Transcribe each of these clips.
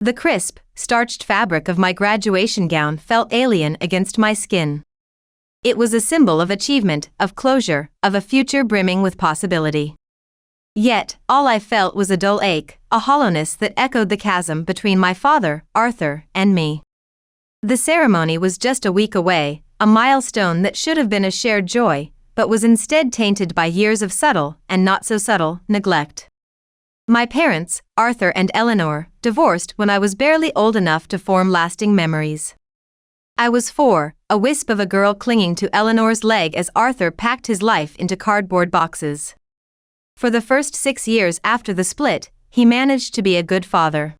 The crisp, starched fabric of my graduation gown felt alien against my skin. It was a symbol of achievement, of closure, of a future brimming with possibility. Yet, all I felt was a dull ache, a hollowness that echoed the chasm between my father, Arthur, and me. The ceremony was just a week away, a milestone that should have been a shared joy, but was instead tainted by years of subtle, and not so subtle, neglect. My parents, Arthur and Eleanor, divorced when I was barely old enough to form lasting memories. I was 4, a wisp of a girl clinging to Eleanor's leg as Arthur packed his life into cardboard boxes. For the first 6 years after the split, he managed to be a good father.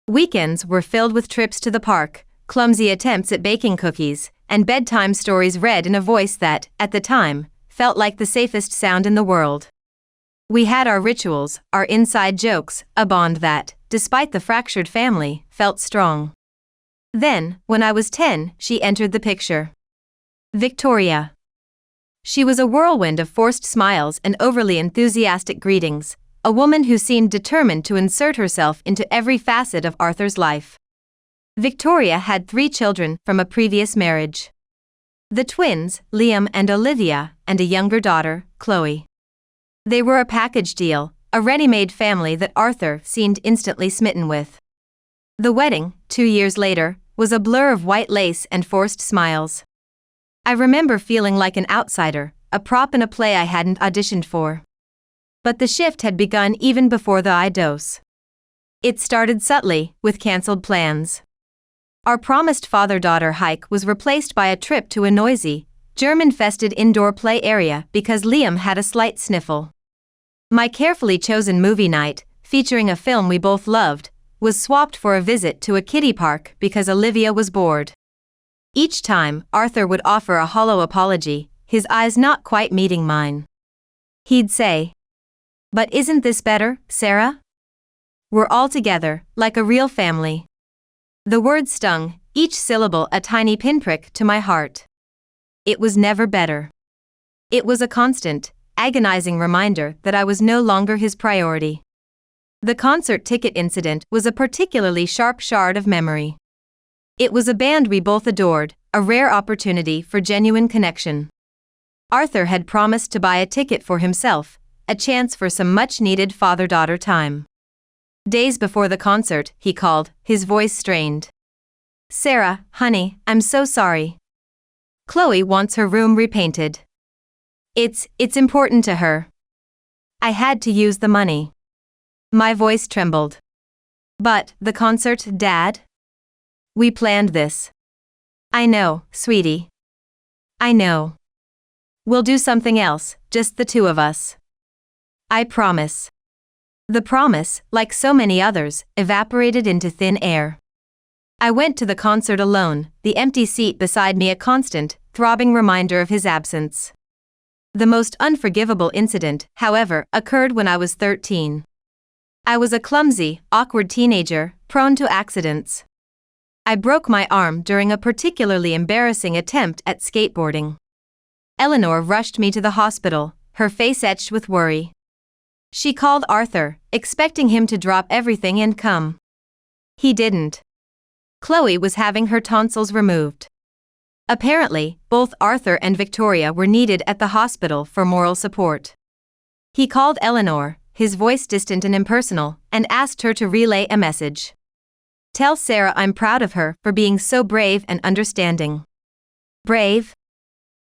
Weekends were filled with trips to the park, clumsy attempts at baking cookies, and bedtime stories read in a voice that, at the time, felt like the safest sound in the world. We had our rituals, our inside jokes, a bond that, despite the fractured family, felt strong. Then, when I was 10, she entered the picture. Victoria. She was a whirlwind of forced smiles and overly enthusiastic greetings, a woman who seemed determined to insert herself into every facet of Arthur's life. Victoria had 3 children from a previous marriage. The twins, Liam and Olivia, and a younger daughter, Chloe. They were a package deal, a ready-made family that Arthur seemed instantly smitten with. The wedding, 2 years later, was a blur of white lace and forced smiles. I remember feeling like an outsider, a prop in a play I hadn't auditioned for. But the shift had begun even before the dose. It started subtly, with cancelled plans. Our promised father-daughter hike was replaced by a trip to a noisy, germ-infested indoor play area because Liam had a slight sniffle. My carefully chosen movie night, featuring a film we both loved, was swapped for a visit to a kiddie park because Olivia was bored. Each time, Arthur would offer a hollow apology, his eyes not quite meeting mine. He'd say, "But isn't this better, Sarah? We're all together, like a real family." The words stung, each syllable a tiny pinprick to my heart. It was never better. It was a constant, agonizing reminder that I was no longer his priority. The concert ticket incident was a particularly sharp shard of memory. It was a band we both adored, a rare opportunity for genuine connection. Arthur had promised to buy a ticket for himself, a chance for some much-needed father-daughter time. Days before the concert, he called, his voice strained. "Sarah, honey, I'm so sorry. Chloe wants her room repainted. It's important to her. I had to use the money." My voice trembled. "But, the concert, Dad? We planned this." "I know, sweetie. I know. We'll do something else, just the 2 of us. I promise." The promise, like so many others, evaporated into thin air. I went to the concert alone, the empty seat beside me a constant, throbbing reminder of his absence. The most unforgivable incident, however, occurred when I was 13. I was a clumsy, awkward teenager, prone to accidents. I broke my arm during a particularly embarrassing attempt at skateboarding. Eleanor rushed me to the hospital, her face etched with worry. She called Arthur, expecting him to drop everything and come. He didn't. Chloe was having her tonsils removed. Apparently, both Arthur and Victoria were needed at the hospital for moral support. He called Eleanor, his voice distant and impersonal, and asked her to relay a message. "Tell Sarah I'm proud of her for being so brave and understanding." Brave?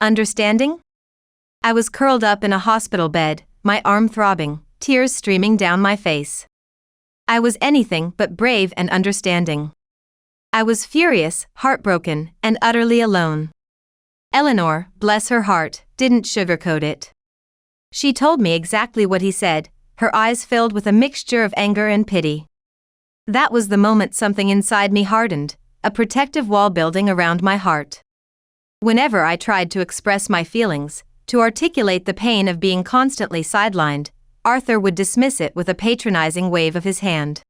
Understanding? I was curled up in a hospital bed, my arm throbbing, tears streaming down my face. I was anything but brave and understanding. I was furious, heartbroken, and utterly alone. Eleanor, bless her heart, didn't sugarcoat it. She told me exactly what he said, her eyes filled with a mixture of anger and pity. That was the moment something inside me hardened, a protective wall building around my heart. Whenever I tried to express my feelings, to articulate the pain of being constantly sidelined, Arthur would dismiss it with a patronizing wave of his hand.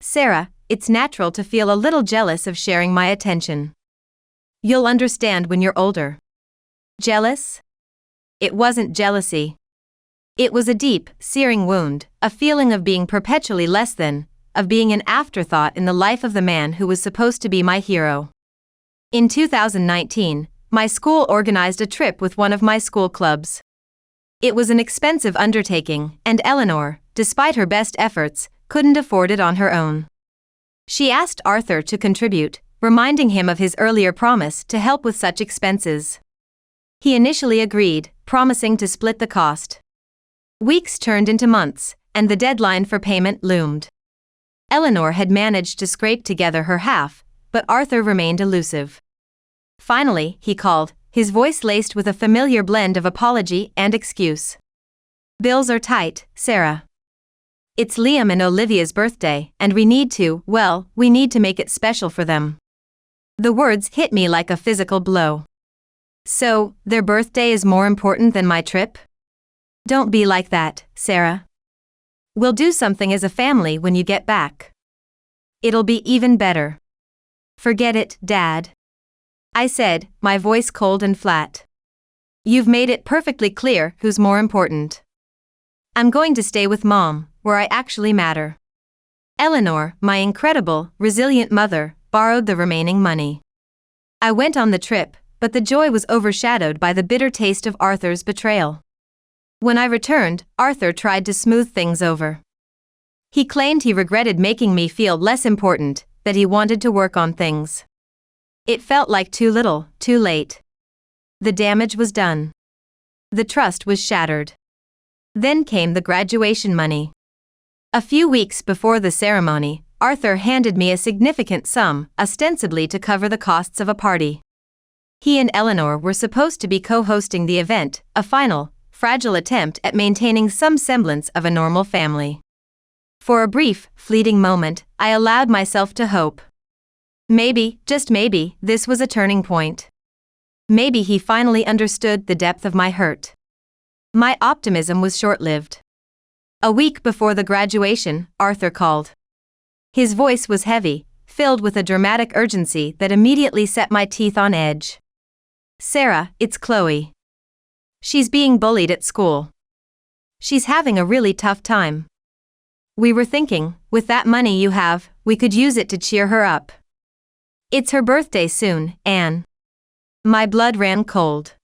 "Sarah, it's natural to feel a little jealous of sharing my attention. You'll understand when you're older." Jealous? It wasn't jealousy. It was a deep, searing wound, a feeling of being perpetually less than, of being an afterthought in the life of the man who was supposed to be my hero. In 2019, my school organized a trip with one of my school clubs. It was an expensive undertaking, and Eleanor, despite her best efforts, couldn't afford it on her own. She asked Arthur to contribute, reminding him of his earlier promise to help with such expenses. He initially agreed, promising to split the cost. Weeks turned into months, and the deadline for payment loomed. Eleanor had managed to scrape together her half, but Arthur remained elusive. Finally, he called, his voice laced with a familiar blend of apology and excuse. "Bills are tight, Sarah. It's Liam and Olivia's birthday, and we need to make it special for them." The words hit me like a physical blow. So, their birthday is more important than my trip? Don't be like that, Sarah. We'll do something as a family when you get back. It'll be even better. Forget it, Dad. I said, my voice cold and flat. You've made it perfectly clear who's more important. I'm going to stay with Mom, where I actually matter. Eleanor, my incredible, resilient mother, borrowed the remaining money. I went on the trip, but the joy was overshadowed by the bitter taste of Arthur's betrayal. When I returned, Arthur tried to smooth things over. He claimed he regretted making me feel less important, that he wanted to work on things. It felt like too little, too late. The damage was done. The trust was shattered. Then came the graduation money. A few weeks before the ceremony, Arthur handed me a significant sum, ostensibly to cover the costs of a party. He and Eleanor were supposed to be co-hosting the event, a final, fragile attempt at maintaining some semblance of a normal family. For a brief, fleeting moment, I allowed myself to hope. Maybe, just maybe, this was a turning point. Maybe he finally understood the depth of my hurt. My optimism was short-lived. A week before the graduation, Arthur called. His voice was heavy, filled with a dramatic urgency that immediately set my teeth on edge. "Sarah, it's Chloe. She's being bullied at school. She's having a really tough time. We were thinking, with that money you have, we could use it to cheer her up. It's her birthday soon, Anne." My blood ran cold.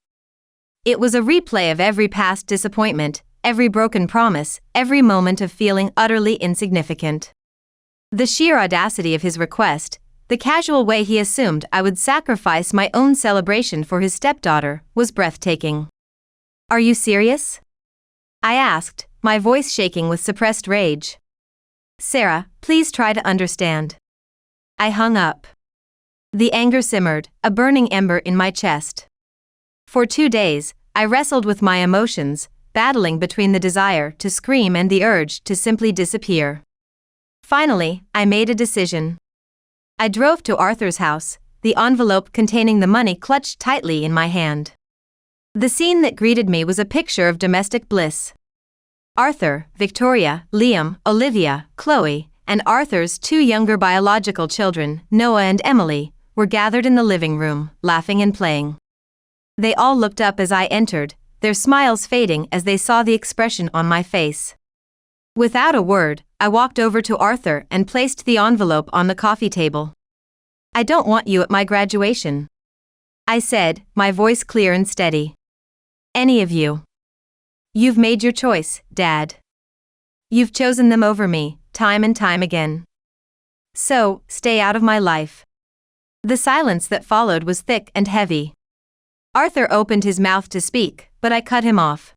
It was a replay of every past disappointment, every broken promise, every moment of feeling utterly insignificant. The sheer audacity of his request, the casual way he assumed I would sacrifice my own celebration for his stepdaughter, was breathtaking. "Are you serious?" I asked, my voice shaking with suppressed rage. "Sarah, please try to understand." I hung up. The anger simmered, a burning ember in my chest. For 2 days, I wrestled with my emotions, battling between the desire to scream and the urge to simply disappear. Finally, I made a decision. I drove to Arthur's house, the envelope containing the money clutched tightly in my hand. The scene that greeted me was a picture of domestic bliss. Arthur, Victoria, Liam, Olivia, Chloe, and Arthur's 2 younger biological children, Noah and Emily, were gathered in the living room, laughing and playing. They all looked up as I entered, their smiles fading as they saw the expression on my face. Without a word, I walked over to Arthur and placed the envelope on the coffee table. "I don't want you at my graduation," I said, my voice clear and steady. "Any of you. You've made your choice, Dad. You've chosen them over me, time and time again. So, stay out of my life." The silence that followed was thick and heavy. Arthur opened his mouth to speak, but I cut him off.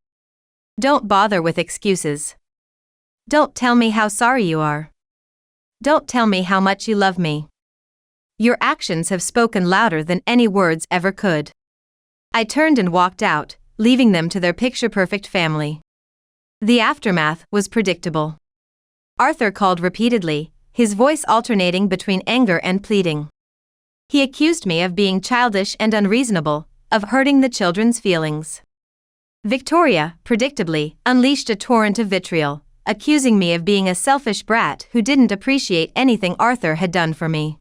"Don't bother with excuses. Don't tell me how sorry you are. Don't tell me how much you love me. Your actions have spoken louder than any words ever could." I turned and walked out, leaving them to their picture-perfect family. The aftermath was predictable. Arthur called repeatedly, his voice alternating between anger and pleading. He accused me of being childish and unreasonable, of hurting the children's feelings. Victoria, predictably, unleashed a torrent of vitriol, accusing me of being a selfish brat who didn't appreciate anything Arthur had done for me.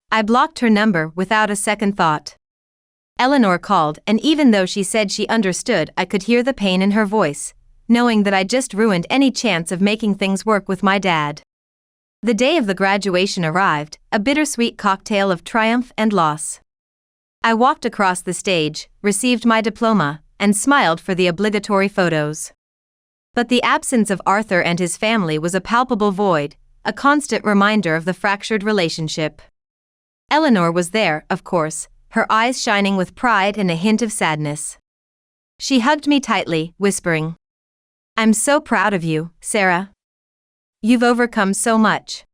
I blocked her number without a second thought. Eleanor called, and even though she said she understood, I could hear the pain in her voice, knowing that I'd just ruined any chance of making things work with my dad. The day of the graduation arrived, a bittersweet cocktail of triumph and loss. I walked across the stage, received my diploma, and smiled for the obligatory photos. But the absence of Arthur and his family was a palpable void, a constant reminder of the fractured relationship. Eleanor was there, of course, her eyes shining with pride and a hint of sadness. She hugged me tightly, whispering, "I'm so proud of you, Sarah. You've overcome so much."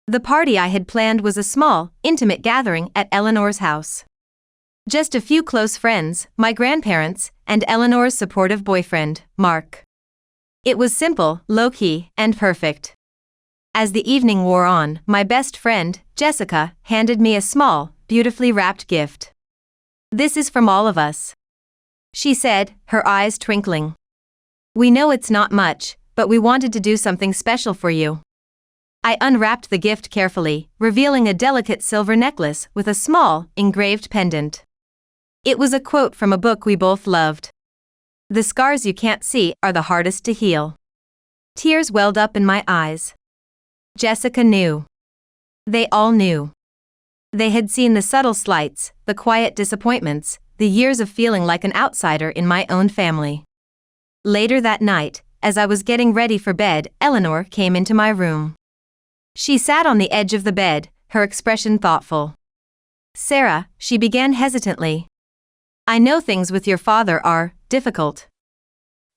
The party I had planned was a small, intimate gathering at Eleanor's house. Just a few close friends, my grandparents, and Eleanor's supportive boyfriend, Mark. It was simple, low-key, and perfect. As the evening wore on, my best friend, Jessica, handed me a small, beautifully wrapped gift. "This is from all of us," she said, her eyes twinkling. "We know it's not much, but we wanted to do something special for you." I unwrapped the gift carefully, revealing a delicate silver necklace with a small, engraved pendant. It was a quote from a book we both loved. "The scars you can't see are the hardest to heal." Tears welled up in my eyes. Jessica knew. They all knew. They had seen the subtle slights, the quiet disappointments, the years of feeling like an outsider in my own family. Later that night, as I was getting ready for bed, Eleanor came into my room. She sat on the edge of the bed, her expression thoughtful. "Sarah," she began hesitantly, "I know things with your father are difficult.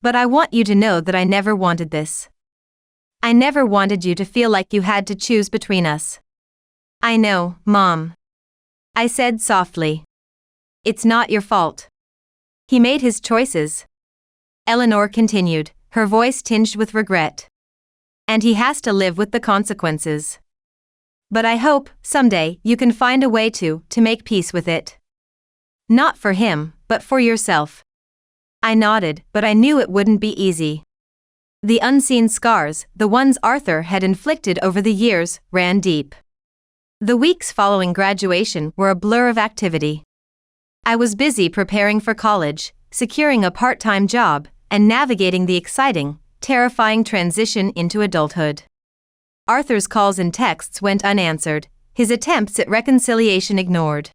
But I want you to know that I never wanted this. I never wanted you to feel like you had to choose between us." "I know, Mom," I said softly. "It's not your fault. He made his choices," Eleanor continued, her voice tinged with regret. "And he has to live with the consequences. But I hope, someday, you can find a way to make peace with it. Not for him, but for yourself." I nodded, but I knew it wouldn't be easy. The unseen scars, the ones Arthur had inflicted over the years, ran deep. The weeks following graduation were a blur of activity. I was busy preparing for college, securing a part-time job, and navigating the exciting, terrifying transition into adulthood. Arthur's calls and texts went unanswered, his attempts at reconciliation ignored.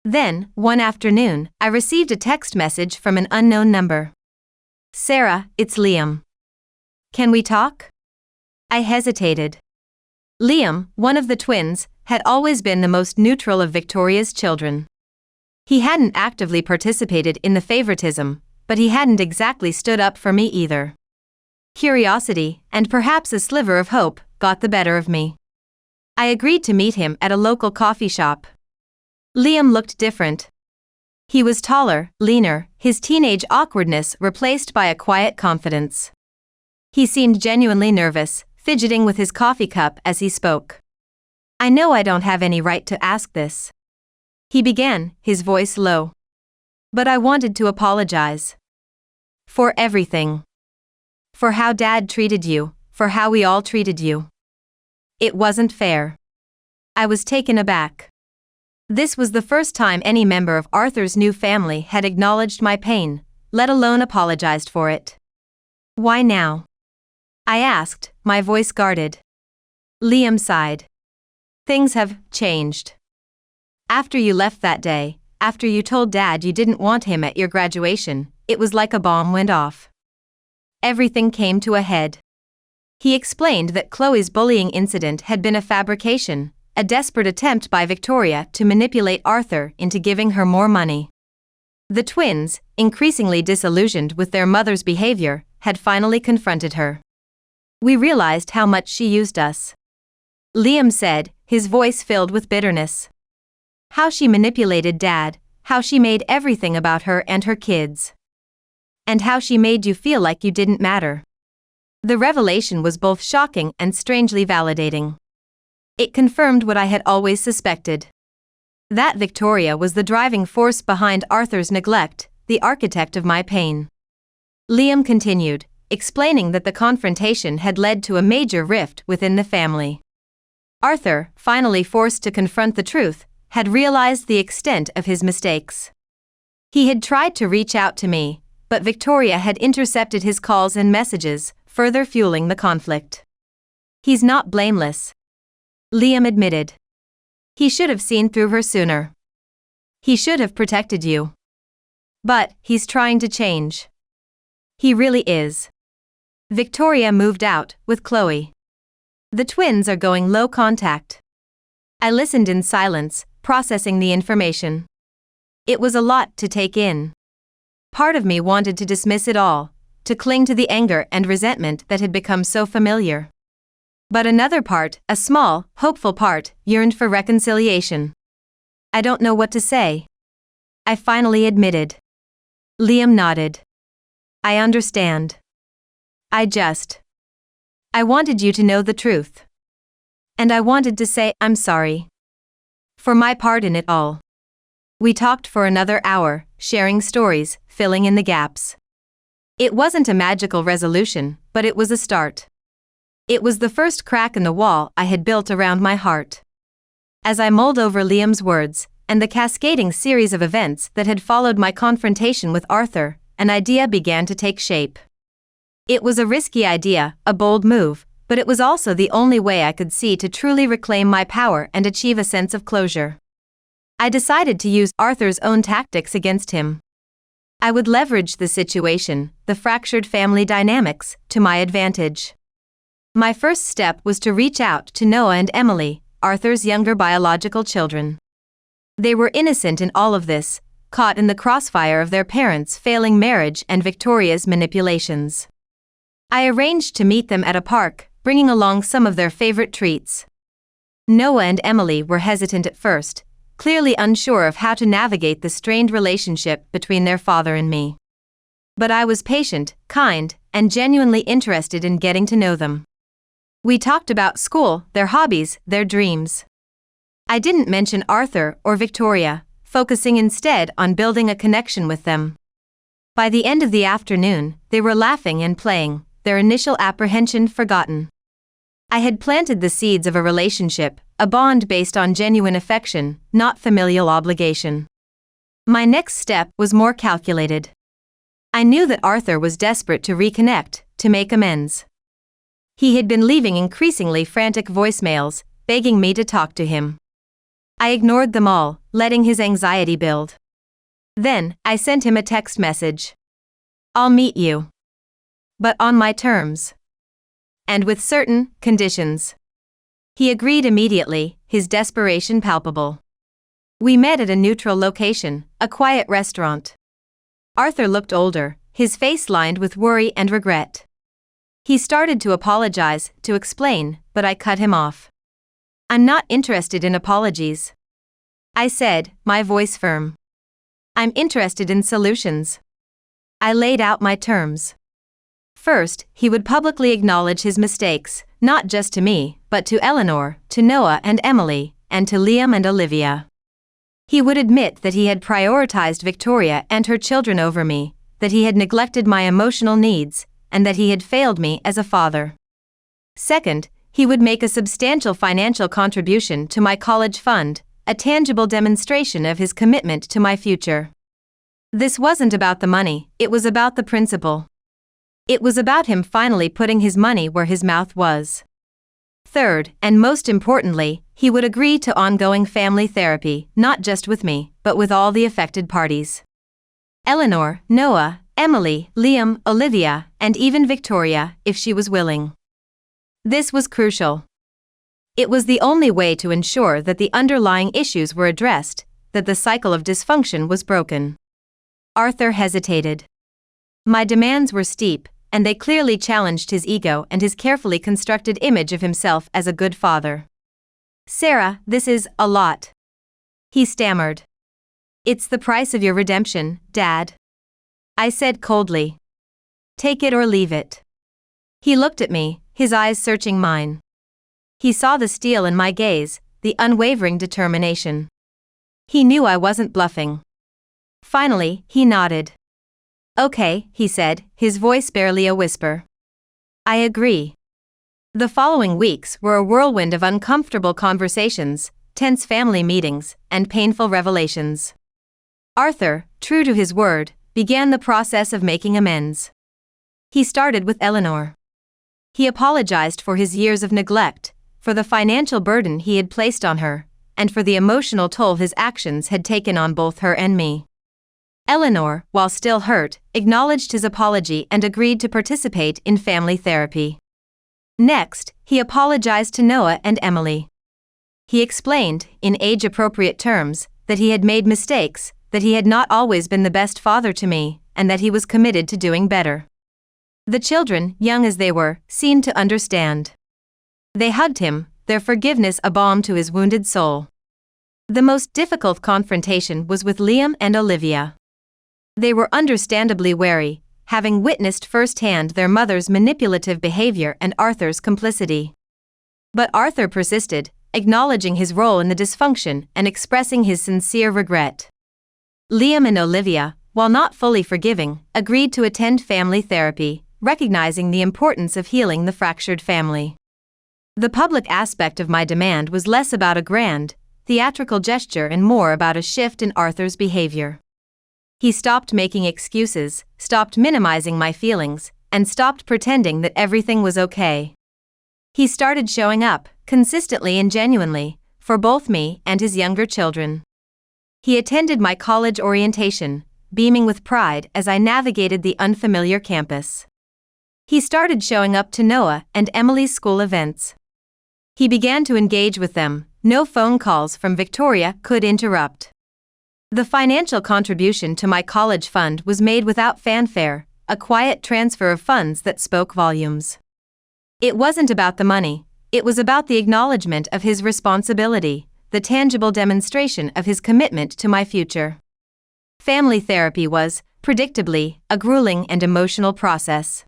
Then, one afternoon, I received a text message from an unknown number. "Sarah, it's Liam. Can we talk?" I hesitated. Liam, one of the twins, had always been the most neutral of Victoria's children. He hadn't actively participated in the favoritism, but he hadn't exactly stood up for me either. Curiosity, and perhaps a sliver of hope, got the better of me. I agreed to meet him at a local coffee shop. Liam looked different. He was taller, leaner, his teenage awkwardness replaced by a quiet confidence. He seemed genuinely nervous, fidgeting with his coffee cup as he spoke. "I know I don't have any right to ask this," he began, his voice low. "But I wanted to apologize. For everything. For how Dad treated you, for how we all treated you. It wasn't fair." I was taken aback. This was the first time any member of Arthur's new family had acknowledged my pain, let alone apologized for it. "Why now?" I asked, my voice guarded. Liam sighed. "Things have changed. After you left that day, after you told Dad you didn't want him at your graduation, it was like a bomb went off. Everything came to a head." He explained that Chloe's bullying incident had been a fabrication, a desperate attempt by Victoria to manipulate Arthur into giving her more money. The twins, increasingly disillusioned with their mother's behavior, had finally confronted her. "We realized how much she used us," Liam said, his voice filled with bitterness. "How she manipulated Dad, how she made everything about her and her kids. And how she made you feel like you didn't matter." The revelation was both shocking and strangely validating. It confirmed what I had always suspected. That Victoria was the driving force behind Arthur's neglect, the architect of my pain. Liam continued, explaining that the confrontation had led to a major rift within the family. Arthur, finally forced to confront the truth, had realized the extent of his mistakes. He had tried to reach out to me, but Victoria had intercepted his calls and messages, further fueling the conflict. He's not blameless, Liam admitted. He should have seen through her sooner. He should have protected you. But he's trying to change. He really is. Victoria moved out with Chloe. The twins are going low contact. I listened in silence, processing the information. It was a lot to take in. Part of me wanted to dismiss it all, to cling to the anger and resentment that had become so familiar. But another part, a small, hopeful part, yearned for reconciliation. I don't know what to say, I finally admitted. Liam nodded. I understand. I wanted you to know the truth. And I wanted to say I'm sorry for my part in it all. We talked for another hour, sharing stories, filling in the gaps. It wasn't a magical resolution, but it was a start. It was the first crack in the wall I had built around my heart. As I mulled over Liam's words, and the cascading series of events that had followed my confrontation with Arthur, an idea began to take shape. It was a risky idea, a bold move, but it was also the only way I could see to truly reclaim my power and achieve a sense of closure. I decided to use Arthur's own tactics against him. I would leverage the situation, the fractured family dynamics, to my advantage. My first step was to reach out to Noah and Emily, Arthur's younger biological children. They were innocent in all of this, caught in the crossfire of their parents' failing marriage and Victoria's manipulations. I arranged to meet them at a park, bringing along some of their favorite treats. Noah and Emily were hesitant at first, clearly unsure of how to navigate the strained relationship between their father and me. But I was patient, kind, and genuinely interested in getting to know them. We talked about school, their hobbies, their dreams. I didn't mention Arthur or Victoria, focusing instead on building a connection with them. By the end of the afternoon, they were laughing and playing, their initial apprehension forgotten. I had planted the seeds of a relationship, a bond based on genuine affection, not familial obligation. My next step was more calculated. I knew that Arthur was desperate to reconnect, to make amends. He had been leaving increasingly frantic voicemails, begging me to talk to him. I ignored them all, letting his anxiety build. Then, I sent him a text message. I'll meet you. But on my terms. And with certain conditions. He agreed immediately, his desperation palpable. We met at a neutral location, a quiet restaurant. Arthur looked older, his face lined with worry and regret. He started to apologize, to explain, but I cut him off. I'm not interested in apologies, I said, my voice firm. I'm interested in solutions. I laid out my terms. First, he would publicly acknowledge his mistakes, not just to me, but to Eleanor, to Noah and Emily, and to Liam and Olivia. He would admit that he had prioritized Victoria and her children over me, that he had neglected my emotional needs, and that he had failed me as a father. Second, he would make a substantial financial contribution to my college fund, a tangible demonstration of his commitment to my future. This wasn't about the money, it was about the principle. It was about him finally putting his money where his mouth was. Third, and most importantly, he would agree to ongoing family therapy, not just with me, but with all the affected parties. Eleanor, Noah, Emily, Liam, Olivia, and even Victoria, if she was willing. This was crucial. It was the only way to ensure that the underlying issues were addressed, that the cycle of dysfunction was broken. Arthur hesitated. My demands were steep, and they clearly challenged his ego and his carefully constructed image of himself as a good father. Sarah, this is a lot, he stammered. It's the price of your redemption, Dad, I said coldly. Take it or leave it. He looked at me, his eyes searching mine. He saw the steel in my gaze, the unwavering determination. He knew I wasn't bluffing. Finally, he nodded. Okay, he said, his voice barely a whisper. I agree. The following weeks were a whirlwind of uncomfortable conversations, tense family meetings, and painful revelations. Arthur, true to his word, began the process of making amends. He started with Eleanor. He apologized for his years of neglect, for the financial burden he had placed on her, and for the emotional toll his actions had taken on both her and me. Eleanor, while still hurt, acknowledged his apology and agreed to participate in family therapy. Next, he apologized to Noah and Emily. He explained, in age-appropriate terms, that he had made mistakes, that he had not always been the best father to me, and that he was committed to doing better. The children, young as they were, seemed to understand. They hugged him, their forgiveness a balm to his wounded soul. The most difficult confrontation was with Liam and Olivia. They were understandably wary, having witnessed firsthand their mother's manipulative behavior and Arthur's complicity. But Arthur persisted, acknowledging his role in the dysfunction and expressing his sincere regret. Liam and Olivia, while not fully forgiving, agreed to attend family therapy, recognizing the importance of healing the fractured family. The public aspect of my demand was less about a grand, theatrical gesture and more about a shift in Arthur's behavior. He stopped making excuses, stopped minimizing my feelings, and stopped pretending that everything was okay. He started showing up, consistently and genuinely, for both me and his younger children. He attended my college orientation, beaming with pride as I navigated the unfamiliar campus. He started showing up to Noah and Emily's school events. He began to engage with them, no phone calls from Victoria could interrupt. The financial contribution to my college fund was made without fanfare, a quiet transfer of funds that spoke volumes. It wasn't about the money, it was about the acknowledgement of his responsibility, the tangible demonstration of his commitment to my future. Family therapy was, predictably, a grueling and emotional process.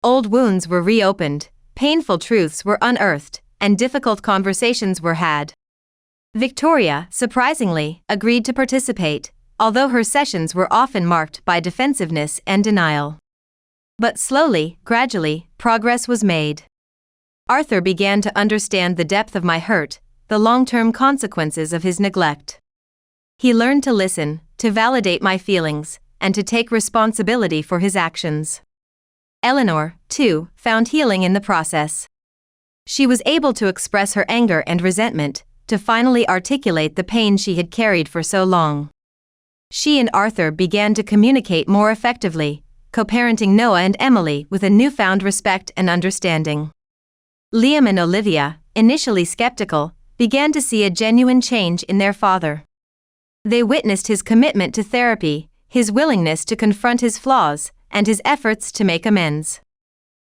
Old wounds were reopened, painful truths were unearthed, and difficult conversations were had. Victoria, surprisingly, agreed to participate, although her sessions were often marked by defensiveness and denial. But slowly, gradually, progress was made. Arthur began to understand the depth of my hurt, the long-term consequences of his neglect. He learned to listen, to validate my feelings, and to take responsibility for his actions. Eleanor, too, found healing in the process. She was able to express her anger and resentment, to finally articulate the pain she had carried for so long. She and Arthur began to communicate more effectively, co-parenting Noah and Emily with a newfound respect and understanding. Liam and Olivia, initially skeptical, began to see a genuine change in their father. They witnessed his commitment to therapy, his willingness to confront his flaws, and his efforts to make amends.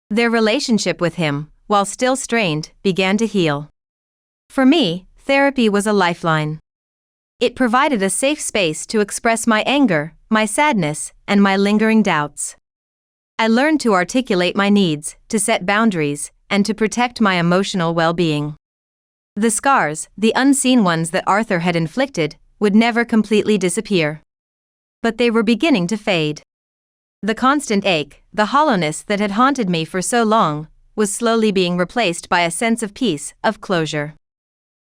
Their relationship with him, while still strained, began to heal. For me, therapy was a lifeline. It provided a safe space to express my anger, my sadness, and my lingering doubts. I learned to articulate my needs, to set boundaries, and to protect my emotional well-being. The scars, the unseen ones that Arthur had inflicted, would never completely disappear. But they were beginning to fade. The constant ache, the hollowness that had haunted me for so long, was slowly being replaced by a sense of peace, of closure.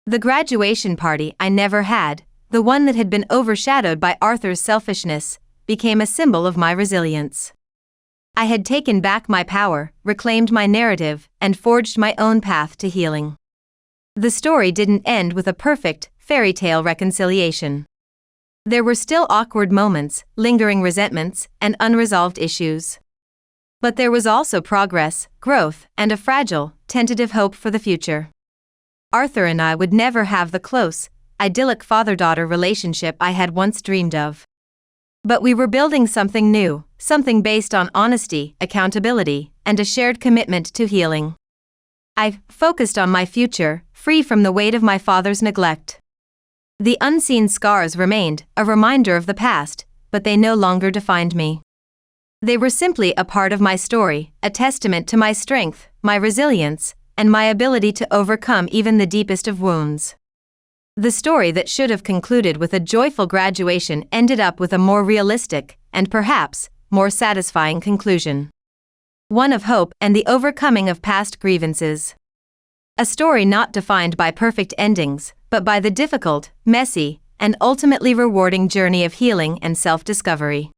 The graduation party I never had, the one that had been overshadowed by Arthur's selfishness, became a symbol of my resilience. I had taken back my power, reclaimed my narrative, and forged my own path to healing. The story didn't end with a perfect, fairy tale reconciliation. There were still awkward moments, lingering resentments, and unresolved issues. But there was also progress, growth, and a fragile, tentative hope for the future. Arthur and I would never have the close, idyllic father-daughter relationship I had once dreamed of. But we were building something new, something based on honesty, accountability, and a shared commitment to healing. I focused on my future, free from the weight of my father's neglect. The unseen scars remained, a reminder of the past, but they no longer defined me. They were simply a part of my story, a testament to my strength, my resilience, and my ability to overcome even the deepest of wounds. The story that should have concluded with a joyful graduation ended up with a more realistic, and perhaps, more satisfying conclusion. One of hope and the overcoming of past grievances. A story not defined by perfect endings, but by the difficult, messy, and ultimately rewarding journey of healing and self-discovery.